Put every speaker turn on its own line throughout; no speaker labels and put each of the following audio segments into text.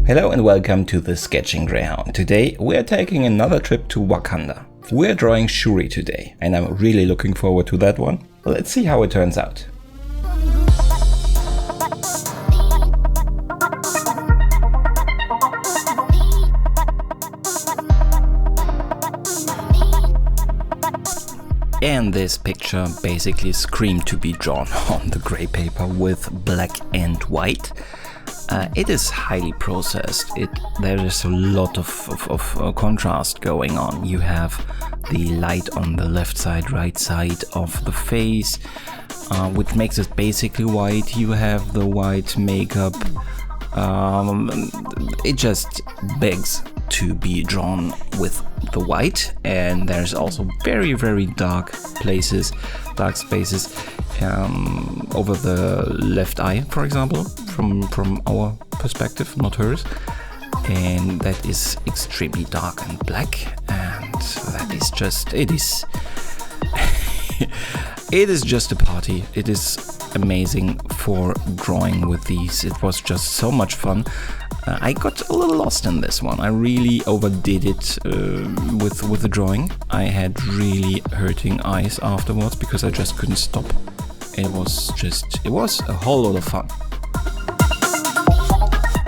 Hello and welcome to the Sketching Greyhound. Today we are taking another trip to Wakanda. We are drawing Shuri today and I'm really looking forward to that one. Let's see how it turns out. And this picture basically screamed to be drawn on the grey paper with black and white. It is highly processed. There is a lot of contrast going on. You have the light on the left side, right side of the face, which makes it basically white. You have the white makeup. It just begs to be drawn with the white, and there's also very, very dark places, dark spaces over the left eye, for example, from our perspective, not hers, and that is extremely dark and black, and that is just, it is just a party. It is amazing for drawing with these. It was just so much fun. I got a little lost in this one. I really overdid it with the drawing. I had really hurting eyes afterwards because I just couldn't stop. It was a whole lot of fun.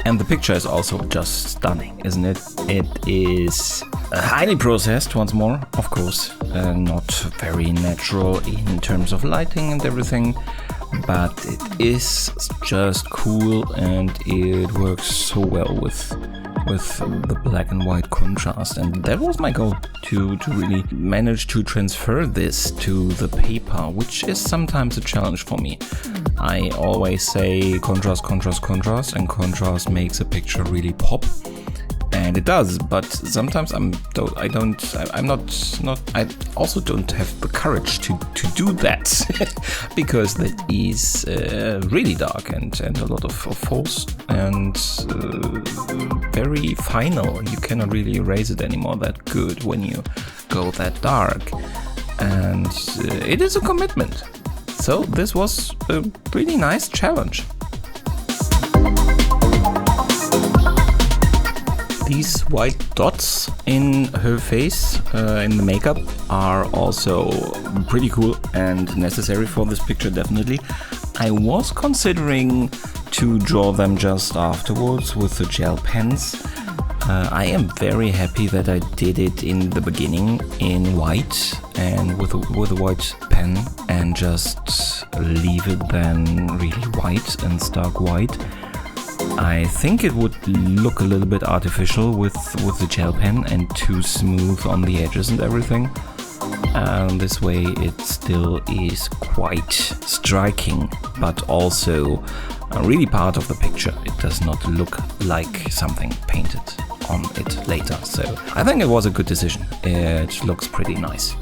And the picture is also just stunning, isn't it? It is highly processed, once more, of course, not very natural in terms of lighting and everything, but it is just cool and it works so well with the black and white contrast. And that was my goal, to really manage to transfer this to the paper, which is sometimes a challenge for me. I always say contrast, contrast, contrast, and contrast makes a picture really pop. And it does, but sometimes I also don't have the courage to do that because that is really dark and a lot of force and very final. You cannot really erase it anymore that good when you go that dark, and it is a commitment. So this was a pretty nice challenge. These white dots in her face, in the makeup, are also pretty cool and necessary for this picture, definitely. I was considering to draw them just afterwards with the gel pens. I am very happy that I did it in the beginning in white and with a white pen, and just leave it then really white and stark white. I think it would look a little bit artificial with the gel pen and too smooth on the edges and everything. This way it still is quite striking, but also really part of the picture. It does not look like something painted on it later. So I think it was a good decision. It looks pretty nice.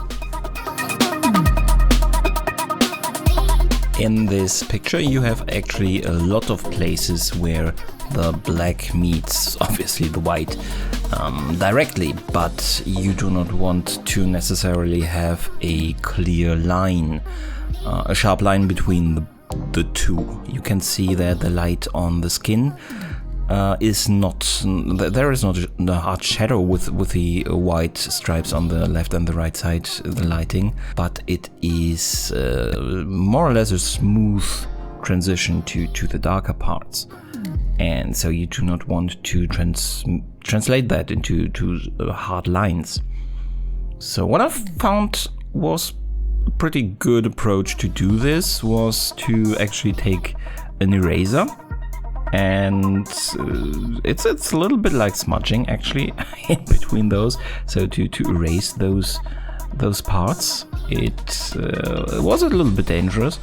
In this picture you have actually a lot of places where the black meets obviously the white directly, but you do not want to necessarily have a clear line, a sharp line between the two. You can see that the light on the skin is not, there is not a hard shadow with the white stripes on the left and the right side, the lighting, but it is more or less a smooth transition to the darker parts. And so you do not want to translate that into hard lines. So what I found was a pretty good approach to do this was to actually take an eraser, and it's a little bit like smudging actually in between those. So to erase those parts, it was a little bit dangerous.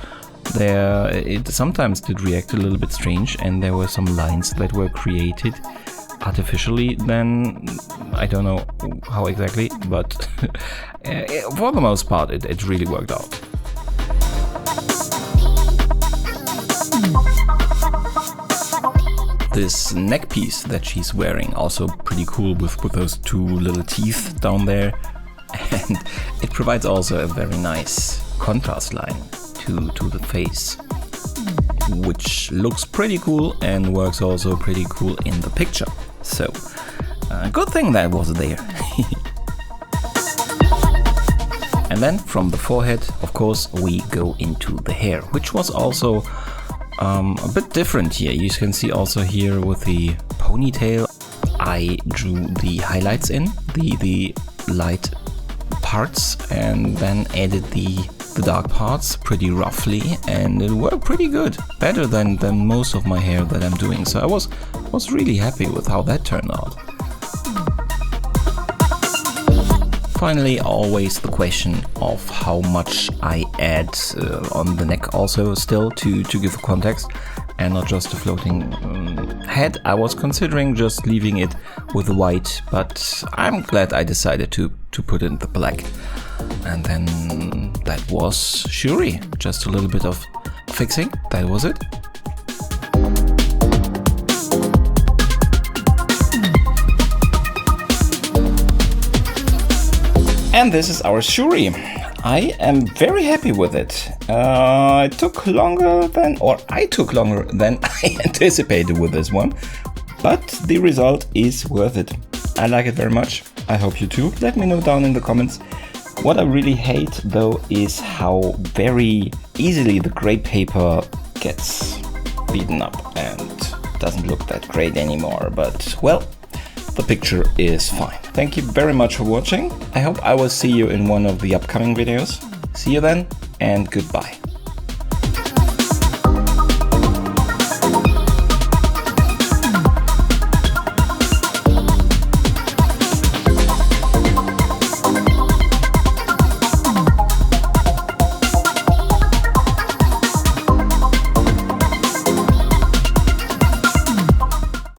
It sometimes did react a little bit strange, and there were some lines that were created artificially then. I don't know how exactly, but for the most part it really worked out. This neck piece that she's wearing, also pretty cool with those two little teeth down there, and it provides also a very nice contrast line to the face. which looks pretty cool and works also pretty cool in the picture. So, good thing that was there. And then from the forehead, of course, we go into the hair, which was also a bit different here. You can see also here with the ponytail, I drew the highlights in, the light parts, and then added the dark parts pretty roughly, and it worked pretty good, better than most of my hair that I'm doing. So I was really happy with how that turned out. Finally, always the question of how much I add on the neck also still to give context and not just a floating head. I was considering just leaving it with the white, but I'm glad I decided to put in the black. And then that was Shuri. Just a little bit of fixing, that was it. And this is our Shuri. I am very happy with it. I took longer than I anticipated with this one, but the result is worth it. I like it very much. I hope you too. Let me know down in the comments. What I really hate though is how very easily the gray paper gets beaten up and doesn't look that great anymore, but well, the picture is fine. Thank you very much for watching. I hope I will see you in one of the upcoming videos. See you then, and goodbye.